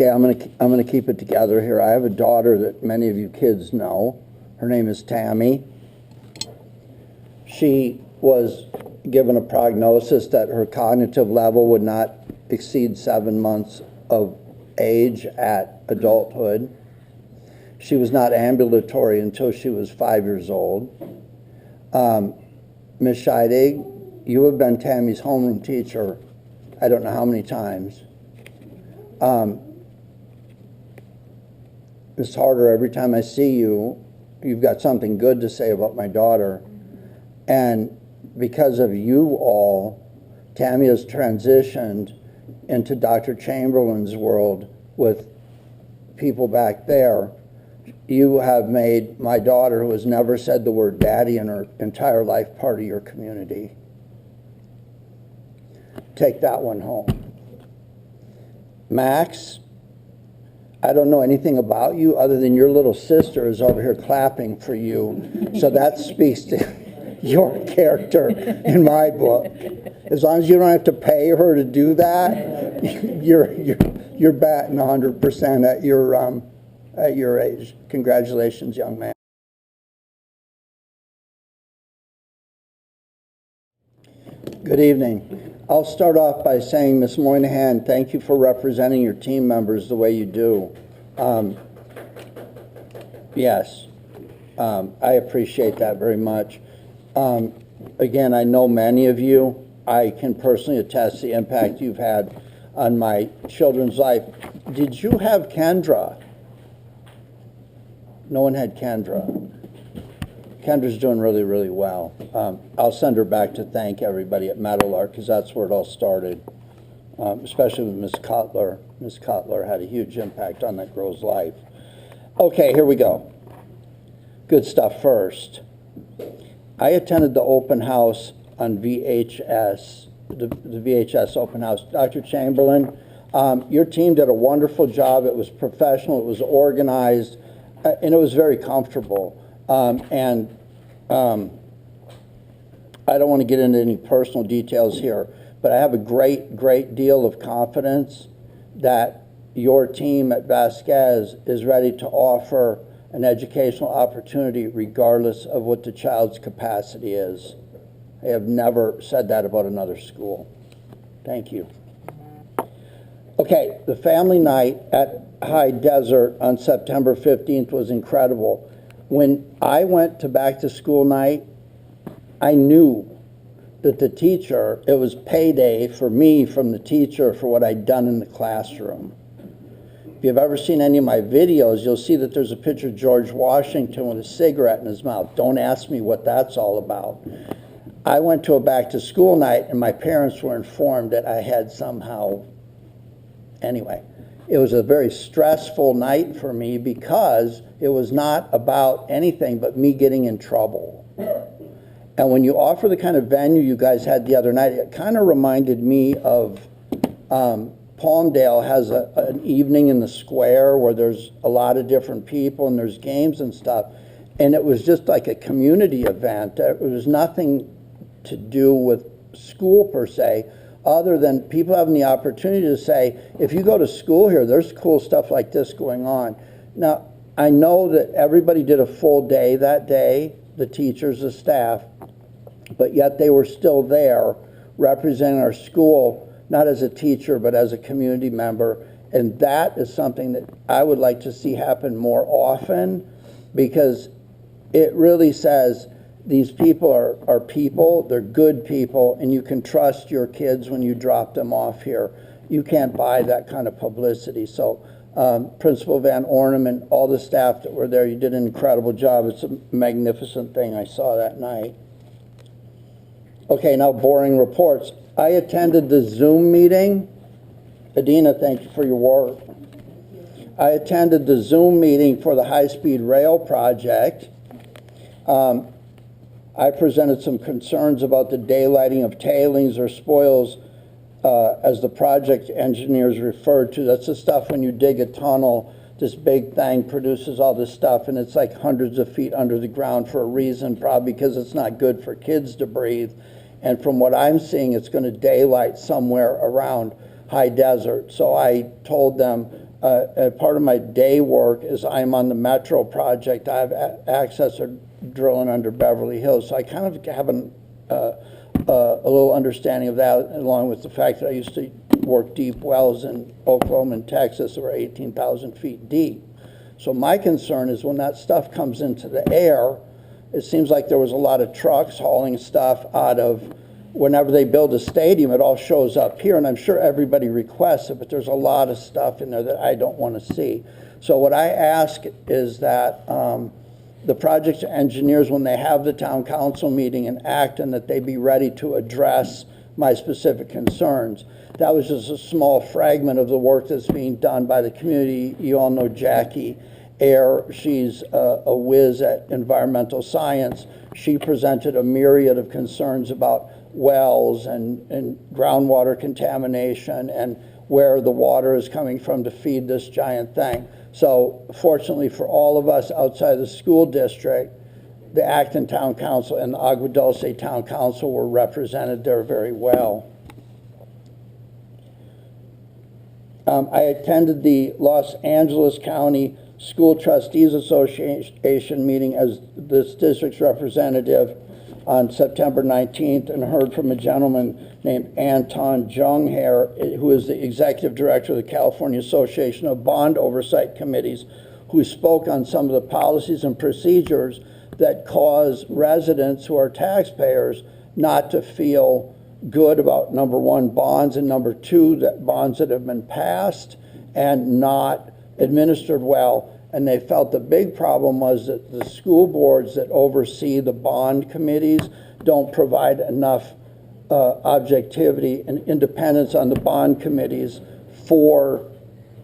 Okay, I'm gonna keep it together here. I have a daughter that many of you kids know. Her name is Tammy. She was given a prognosis that her cognitive level would not exceed 7 months of age at adulthood. She was not ambulatory until she was 5 years old. Ms. Scheidig, you have been Tammy's homeroom teacher I don't know how many times. Ms. Harder, every time I see you, you've got something good to say about my daughter. And because of you all, Tammy has transitioned into Dr. Chamberlain's world with people back there. You have made my daughter, who has never said the word daddy in her entire life, part of your community. Take that one home. Max, I don't know anything about you other than your little sister is over here clapping for you. So that speaks to your character in my book. As long as you don't have to pay her to do that, you're batting 100% at your age. Congratulations, young man. Good evening. I'll start off by saying, Ms. Moynihan, thank you for representing your team members the way you do. Yes, I appreciate that very much. Again, I know many of you. I can personally attest the impact you've had on my children's life. Did you have Kendra? No one had Kendra. Kendra's doing really, really well. I'll send her back to thank everybody at Meadowlark, because that's where it all started, especially with Ms. Cutler. Ms. Cutler had a huge impact on that girl's life. Okay, here we go. Good stuff first. I attended the open house on VHS, the VHS open house. Dr. Chamberlain, your team did a wonderful job. It was professional, it was organized, and it was very comfortable. I don't want to get into any personal details here, but I have a great deal of confidence that your team at Vasquez is ready to offer an educational opportunity regardless of what the child's capacity is. I have never said that about another school. Thank you. Okay, the family night at High Desert on September 15th was incredible. When I went to back to school night, I knew that the teacher, it was payday for me from the teacher for what I'd done in the classroom. If you've ever seen any of my videos, you'll see that there's a picture of George Washington with a cigarette in his mouth. Don't ask me what that's all about. I went to a back to school night and my parents were informed that I had somehow, anyway. It was a very stressful night for me because it was not about anything but me getting in trouble. And when you offer the kind of venue you guys had the other night, it kind of reminded me of Palmdale has an evening in the square where there's a lot of different people and there's games and stuff. And it was just like a community event. It was nothing to do with school per se, other than people having the opportunity to say, if you go to school here, there's cool stuff like this going on. Now, I know that everybody did a full day that day, the teachers, the staff, but yet they were still there representing our school, not as a teacher, but as a community member. And that is something that I would like to see happen more often, because it really says these people are people, they're good people, and you can trust your kids when you drop them off here. You can't buy that kind of publicity. So Principal Van Ornum and all the staff that were there, you did an incredible job. It's a magnificent thing I saw that night. Okay, now boring reports. I attended the Zoom meeting. Adina, thank you for your work. I attended the Zoom meeting for the high-speed rail project. I presented some concerns about the daylighting of tailings or spoils, as the project engineers referred to. That's the stuff when you dig a tunnel, this big thing produces all this stuff, and it's like hundreds of feet under the ground for a reason, probably because it's not good for kids to breathe. And from what I'm seeing, it's going to daylight somewhere around High Desert. So I told them part of my day work is I'm on the Metro project. I have access to drilling under Beverly Hills, so I kind of have a little understanding of that, along with the fact that I used to work deep wells in Oklahoma and Texas that were 18,000 feet deep. So my concern is when that stuff comes into the air, it seems like there was a lot of trucks hauling stuff out of, whenever they build a stadium, it all shows up here, and I'm sure everybody requests it, but there's a lot of stuff in there that I don't want to see. So what I ask is that the project engineers, when they have the town council meeting in Acton, that they be ready to address my specific concerns. That was just a small fragment of the work that's being done by the community. You all know Jackie Ayer. She's a whiz at environmental science. She presented a myriad of concerns about wells and groundwater contamination and where the water is coming from to feed this giant thing. So fortunately for all of us outside the school district, the Acton Town Council and the Agua Dulce Town Council were represented there very well. I attended the Los Angeles County School Trustees Association meeting as this district's representative on September 19th and heard from a gentleman named Anton Junghair, who is the executive director of the California Association of Bond Oversight Committees, who spoke on some of the policies and procedures that cause residents who are taxpayers not to feel good about, number one, bonds, and number two, that bonds that have been passed and not administered well. And they felt the big problem was that the school boards that oversee the bond committees don't provide enough objectivity and independence on the bond committees for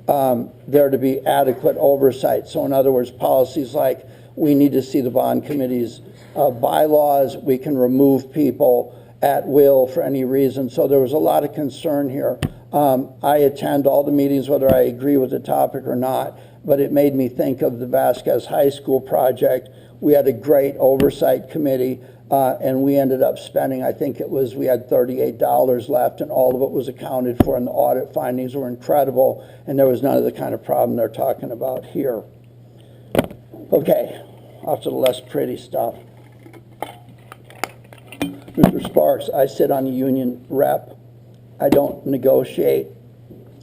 there to be adequate oversight. So in other words, policies like we need to see the bond committee's bylaws, we can remove people at will for any reason. So there was a lot of concern here. I attend all the meetings whether I agree with the topic or not, but it made me think of the Vasquez High School project. We had a great oversight committee, and we ended up spending, I think it was, we had $38 left, and all of it was accounted for, and the audit findings were incredible, and there was none of the kind of problem they're talking about here. Okay, off to the less pretty stuff. Mr. Sparks, I sit on the union rep. I don't negotiate.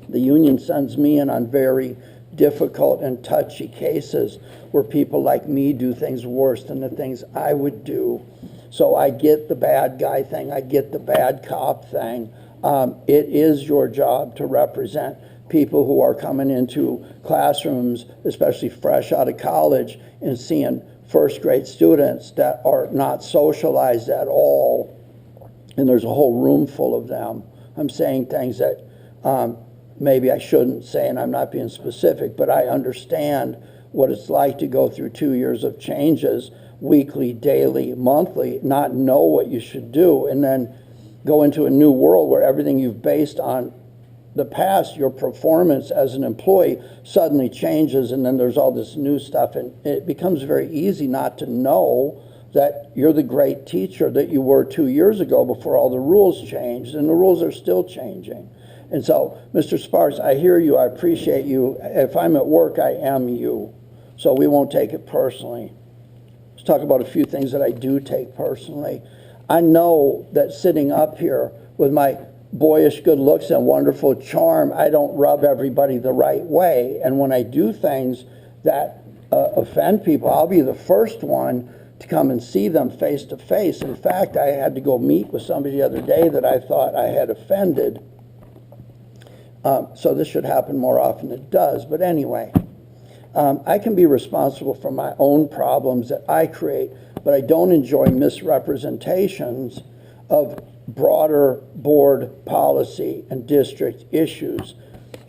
The union sends me in on very difficult and touchy cases where people like me do things worse than the things I would do. So I get the bad guy thing. I get the bad cop thing. It is your job to represent people who are coming into classrooms, especially fresh out of college, and seeing first grade students that are not socialized at all, and there's a whole room full of them. I'm saying things that maybe I shouldn't say, and I'm not being specific, but I understand what it's like to go through 2 years of changes, weekly, daily, monthly, not know what you should do, and then go into a new world where everything you've based on the past, your performance as an employee, suddenly changes, and then there's all this new stuff, and it becomes very easy not to know that you're the great teacher that you were 2 years ago before all the rules changed, and the rules are still changing. And so, Mr. Sparks, I hear you, I appreciate you. If I'm at work, I am you. So we won't take it personally. Let's talk about a few things that I do take personally. I know that sitting up here with my boyish good looks and wonderful charm, I don't rub everybody the right way. And when I do things that offend people, I'll be the first one to come and see them face to face. In fact, I had to go meet with somebody the other day that I thought I had offended. So this should happen more often than it does. But anyway, I can be responsible for my own problems that I create, but I don't enjoy misrepresentations of broader board policy and district issues.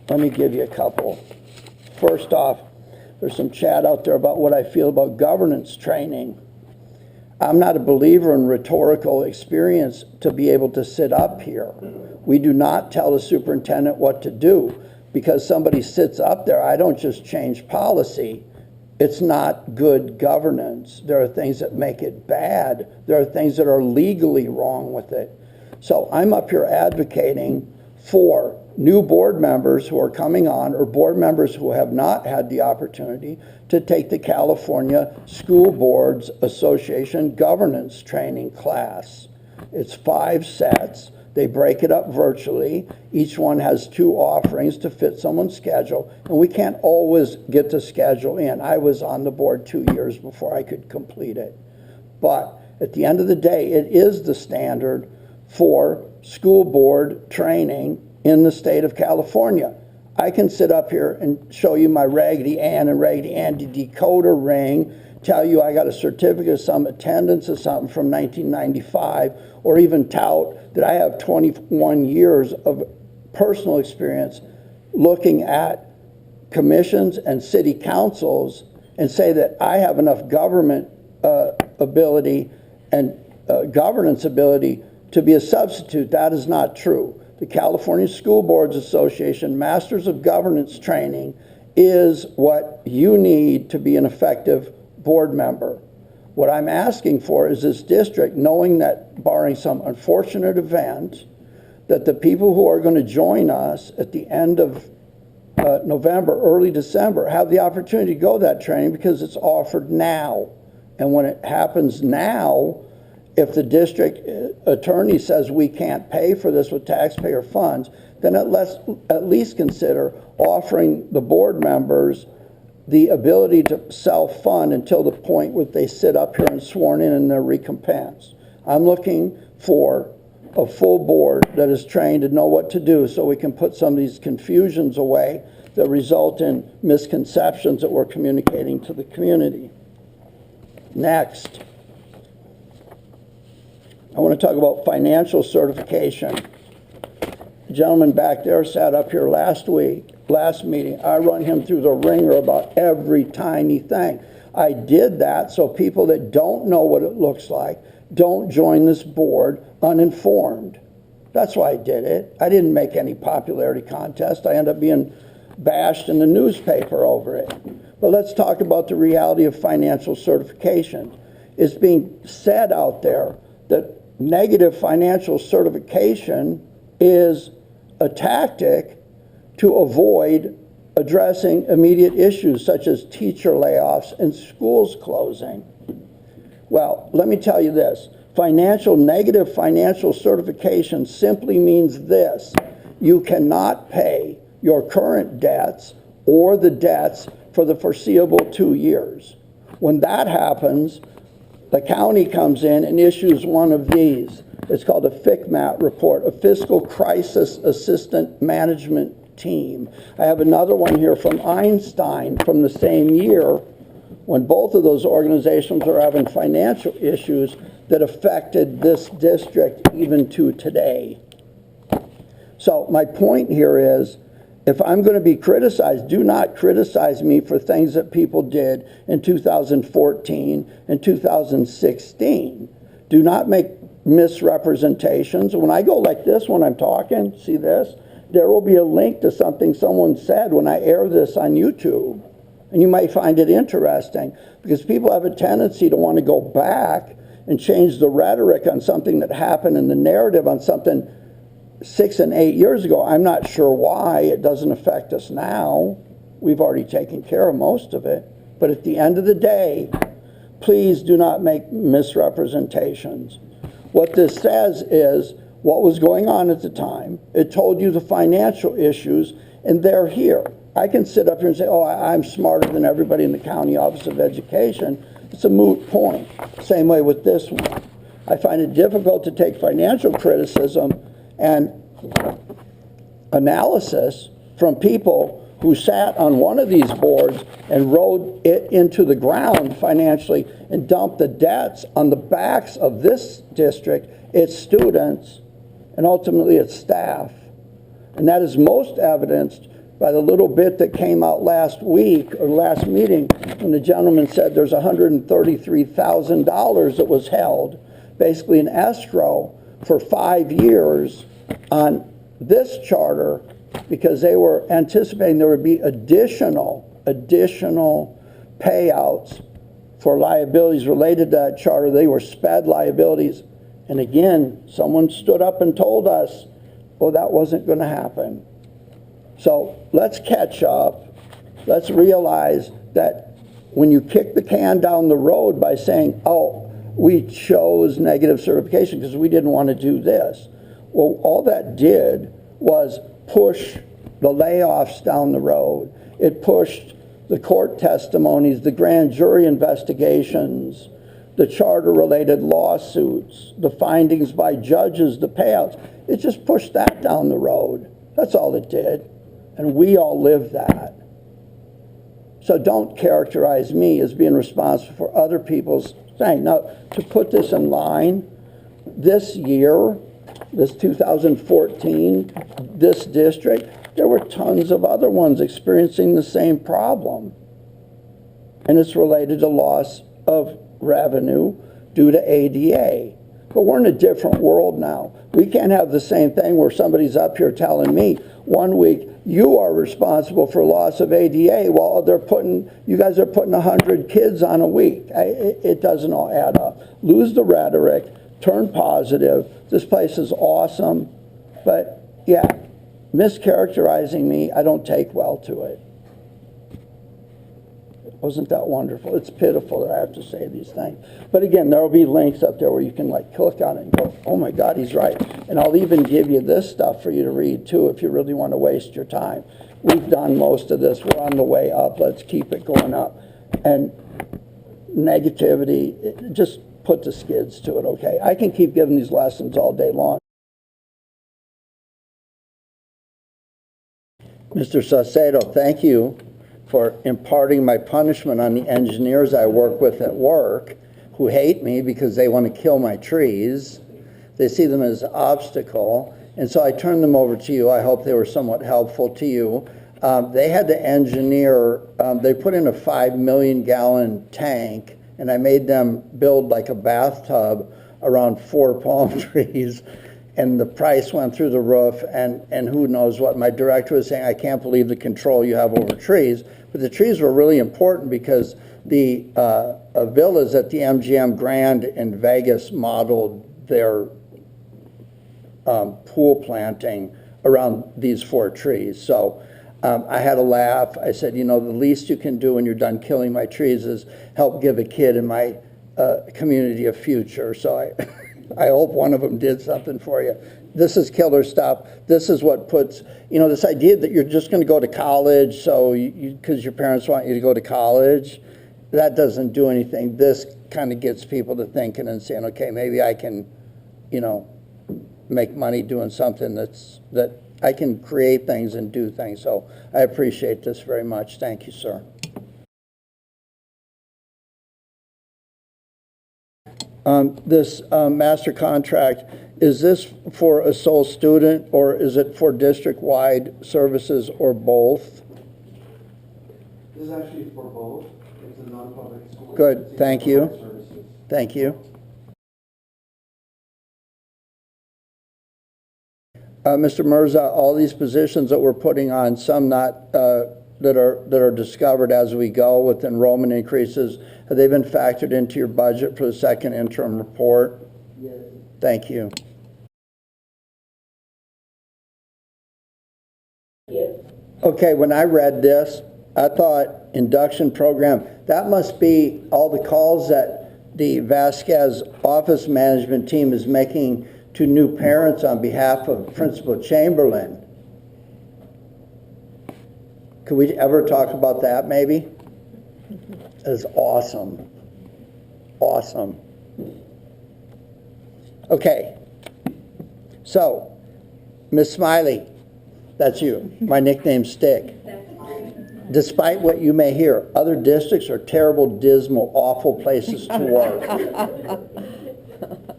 Let me give you a couple. First off, there's some chat out there about what I feel about governance training. I'm not a believer in rhetorical experience to be able to sit up here. We do not tell the superintendent what to do. Because somebody sits up there, I don't just change policy. It's not good governance. There are things that make it bad. There are things that are legally wrong with it. So I'm up here advocating for new board members who are coming on, or board members who have not had the opportunity to take the California School Boards Association governance training class. It's 5 sets. They break it up virtually. Each one has 2 offerings to fit someone's schedule, and we can't always get the schedule in. I was on the board 2 years before I could complete it. But at the end of the day, it is the standard for school board training in the state of California. I can sit up here and show you my Raggedy Ann and Raggedy Andy decoder ring, tell you I got a certificate of some attendance or something from 1995, or even tout that I have 21 years of personal experience looking at commissions and city councils and say that I have enough government ability and governance ability to be a substitute. That is not true. The California School Boards Association Masters of Governance training is what you need to be an effective board member. What I'm asking for is this district, knowing that barring some unfortunate event, that the people who are going to join us at the end of November, early December, have the opportunity to go to that training because it's offered now. And when it happens now, if the district attorney says we can't pay for this with taxpayer funds, then let's at least consider offering the board members the ability to self-fund until the point where they sit up here and sworn in and they're recompensed. I'm looking for a full board that is trained to know what to do so we can put some of these confusions away that result in misconceptions that we're communicating to the community. Next, I want to talk about financial certification. The gentleman back there sat up here last meeting. I run him through the ringer about every tiny thing. I did that so people that don't know what it looks like don't join this board uninformed. That's why I did it. I didn't make any popularity contest. I ended up being bashed in the newspaper over it. But let's talk about the reality of financial certification. It's being said out there that negative financial certification is a tactic to avoid addressing immediate issues such as teacher layoffs and schools closing. Well, let me tell you this. Negative financial certification simply means this. You cannot pay your current debts or the debts for the foreseeable 2 years. When that happens, the county comes in and issues one of these. It's called a FCMAT report, a Fiscal Crisis Assistant Management Team. I have another one here from Einstein from the same year when both of those organizations are having financial issues that affected this district even to today. So my point here is, if I'm going to be criticized, do not criticize me for things that people did in 2014 and 2016. Do not make misrepresentations. When I go like this when I'm talking, see this? There will be a link to something someone said when I air this on YouTube. And you might find it interesting because people have a tendency to want to go back and change the rhetoric on something that happened in the narrative on something 6 and 8 years ago. I'm not sure why it doesn't affect us now. We've already taken care of most of it. But at the end of the day, please do not make misrepresentations. What this says is what was going on at the time. It told you the financial issues, and they're here. I can sit up here and say, oh, I'm smarter than everybody in the County Office of Education. It's a moot point. Same way with this one. I find it difficult to take financial criticism and analysis from people who sat on one of these boards and rode it into the ground financially and dumped the debts on the backs of this district, its students, and ultimately its staff. And that is most evidenced by the little bit that came out last week or last meeting when the gentleman said there's $133,000 that was held, basically in escrow for 5 years on this charter because they were anticipating there would be additional payouts for liabilities related to that charter. They were SPED liabilities. And again, someone stood up and told us, well, that wasn't going to happen. So let's catch up. Let's realize that when you kick the can down the road by saying, oh, we chose negative certification because we didn't want to do this. Well, all that did was push the layoffs down the road. It pushed the court testimonies, the grand jury investigations, the charter-related lawsuits, the findings by judges, the payouts. It just pushed that down the road. That's all it did. And we all live that. So don't characterize me as being responsible for other people's thing. Now, to put this in line, this year, this 2014, this district, there were tons of other ones experiencing the same problem. And it's related to loss of revenue due to ADA. But we're in a different world now. We can't have the same thing where somebody's up here telling me one week, you are responsible for loss of ADA, while you guys are putting 100 kids on a week. It doesn't all add up. Lose the rhetoric, turn positive. This place is awesome. But yeah, mischaracterizing me, I don't take well to it. Wasn't that wonderful? It's pitiful that I have to say these things. But again, there will be links up there where you can like click on it and go, oh my God, he's right. And I'll even give you this stuff for you to read too if you really want to waste your time. We've done most of this. We're on the way up. Let's keep it going up. And negativity, just put the skids to it, okay? I can keep giving these lessons all day long. Mr. Saucedo, thank you for imparting my punishment on the engineers I work with at work who hate me because they want to kill my trees. They see them as an obstacle, and so I turned them over to you. I hope they were somewhat helpful to you. They had to engineer, they put in a 5 million gallon tank, and I made them build like a bathtub around 4 palm trees. And the price went through the roof, and who knows what. My director was saying, I can't believe the control you have over trees. But the trees were really important because the villas at the MGM Grand in Vegas modeled their pool planting around these 4 trees. So I had a laugh. I said, you know, the least you can do when you're done killing my trees is help give a kid in my community a future. So I hope one of them did something for you. This is killer stuff. This is what puts, you know, this idea that you're just going to go to college so because your parents want you to go to college, that doesn't do anything. This kind of gets people to thinking and saying, okay, maybe I can, you know, make money doing something that I can create things and do things. So I appreciate this very much. Thank you, sir. This master contract, is this for a sole student or is it for district-wide services or both? This is actually for both. It's a non-public school. Good, thank you. Services. Thank you. Mr. Mirza, all these positions that we're putting on, some not that are discovered as we go with enrollment increases, have they been factored into your budget for the second interim report? Yes. Thank you. Okay, when I read this, I thought induction program, that must be all the calls that the Vasquez office management team is making to new parents on behalf of Principal Chamberlain. Could we ever talk about that maybe? That is awesome. Awesome. Okay. So, Miss Smiley, that's you. My nickname's Stick. Despite what you may hear, other districts are terrible, dismal, awful places to work.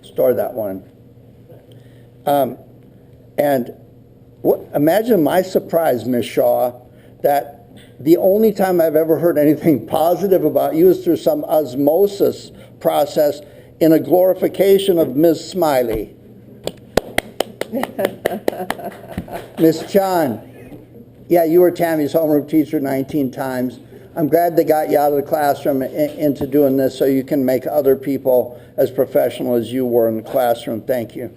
Store that one. And imagine my surprise, Ms. Shaw, that the only time I've ever heard anything positive about you is through some osmosis process in a glorification of Ms. Smiley. Ms. Chan, yeah, you were Tammy's homeroom teacher 19 times. I'm glad they got you out of the classroom into doing this so you can make other people as professional as you were in the classroom. Thank you.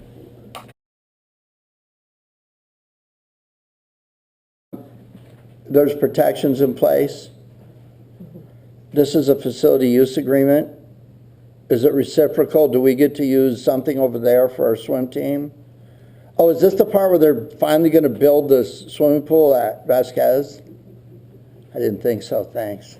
there's protections in place. This is a facility use agreement. Is it reciprocal? Do we get to use something over there for our swim team? Oh, is this the part where they're finally going to build this swimming pool at Vasquez? I didn't think so, thanks.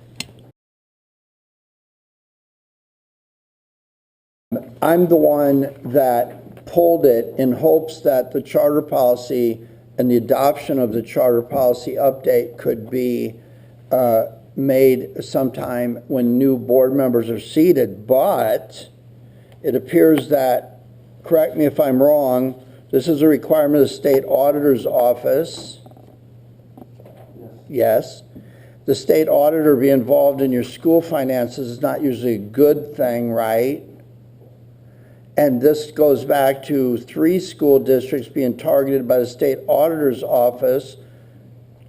I'm the one that pulled it in hopes that the charter policy and the adoption of the charter policy update could be made sometime when new board members are seated, but it appears that, correct me if I'm wrong, this is a requirement of the state auditor's office. Yes. The state auditor be involved in your school finances is not usually a good thing, right? And this goes back to 3 school districts being targeted by the state auditor's office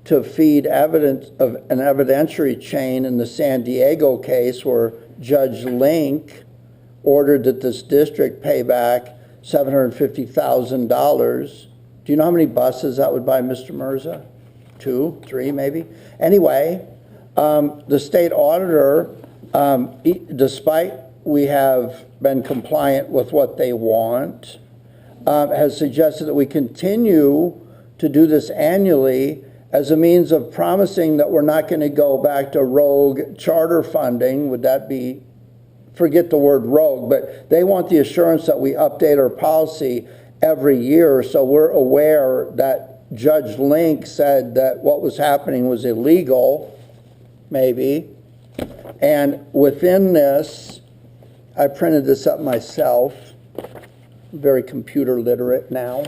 to feed evidence of an evidentiary chain in the San Diego case where Judge Link ordered that this district pay back $750,000. Do you know how many buses that would buy, Mr. Mirza? 2, 3 maybe? Anyway, the state auditor, despite we have been compliant with what they want, has suggested that we continue to do this annually as a means of promising that we're not going to go back to rogue charter funding. Would that be, forget the word rogue, but they want the assurance that we update our policy every year, so we're aware that Judge Link said that what was happening was illegal, maybe. And within this, I printed this up myself, I'm very computer literate now.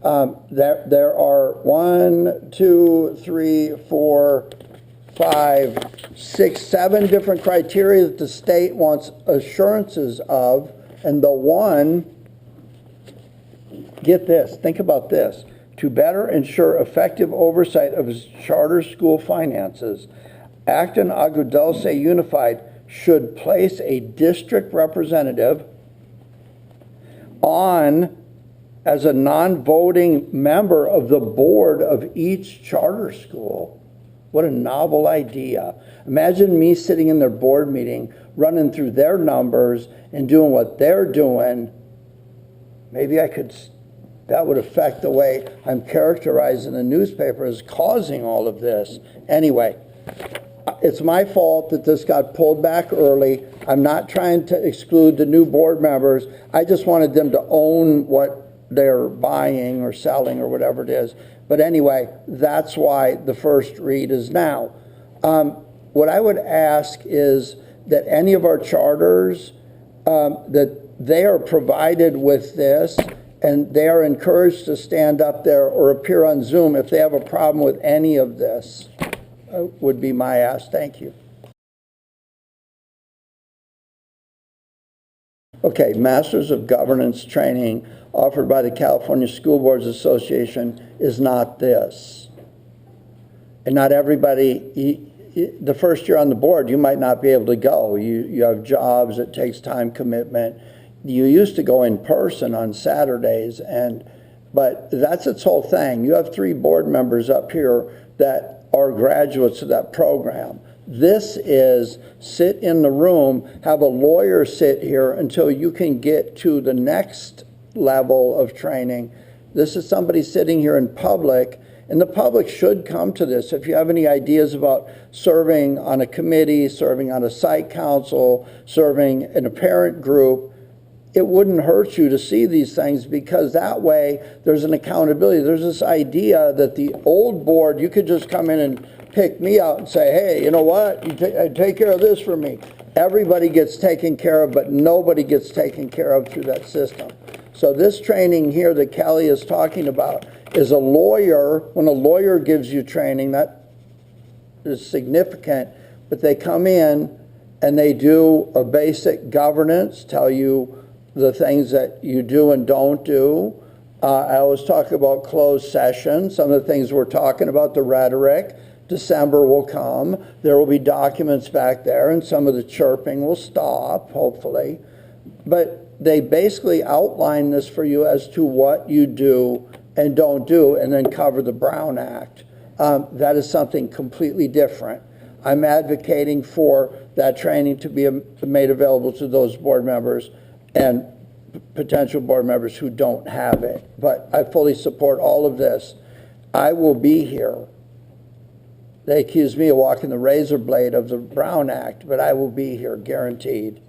There are 1, 2, 3, 4, 5, 6, 7 different criteria that the state wants assurances of, and the one, get this, think about this, to better ensure effective oversight of its charter school finances, Acton Agua Dulce Unified should place a district representative on as a non-voting member of the board of each charter school. What a novel idea. Imagine me sitting in their board meeting, running through their numbers and doing what they're doing. Maybe I could, that would affect the way I'm characterized in the newspaper as causing all of this. Anyway, it's my fault that this got pulled back early. I'm not trying to exclude the new board members. I just wanted them to own what they're buying or selling or whatever it is. But anyway, that's why the first read is now. What I would ask is that any of our charters, that they are provided with this and they are encouraged to stand up there or appear on Zoom if they have a problem with any of this, would be my ask. Thank you. Okay, Masters of Governance training offered by the California School Boards Association is not this. And not everybody, the first year on the board, you might not be able to go. You have jobs, it takes time commitment. You used to go in person on Saturdays, but that's its whole thing. You have 3 board members up here that are graduates of that program. This is sit in the room, have a lawyer sit here until you can get to the next level of training. This is somebody sitting here in public, and the public should come to this. If you have any ideas about serving on a committee, serving on a site council, serving in a parent group, it wouldn't hurt you to see these things, because that way there's an accountability. There's this idea that the old board, you could just come in and pick me out and say, hey, you know what, you take care of this for me. Everybody gets taken care of, but nobody gets taken care of through that system. So this training here that Kelly is talking about is a lawyer. When a lawyer gives you training, that is significant, but they come in and they do a basic governance, tell you the things that you do and don't do. I always talk about closed session, some of the things we're talking about, the rhetoric. December will come, there will be documents back there, and some of the chirping will stop, hopefully. But they basically outline this for you as to what you do and don't do, and then cover the Brown Act. That is something completely different. I'm advocating for that training to be made available to those board members and potential board members who don't have it. But I fully support all of this. I will be here. They accuse me of walking the razor blade of the Brown Act, but I will be here, guaranteed.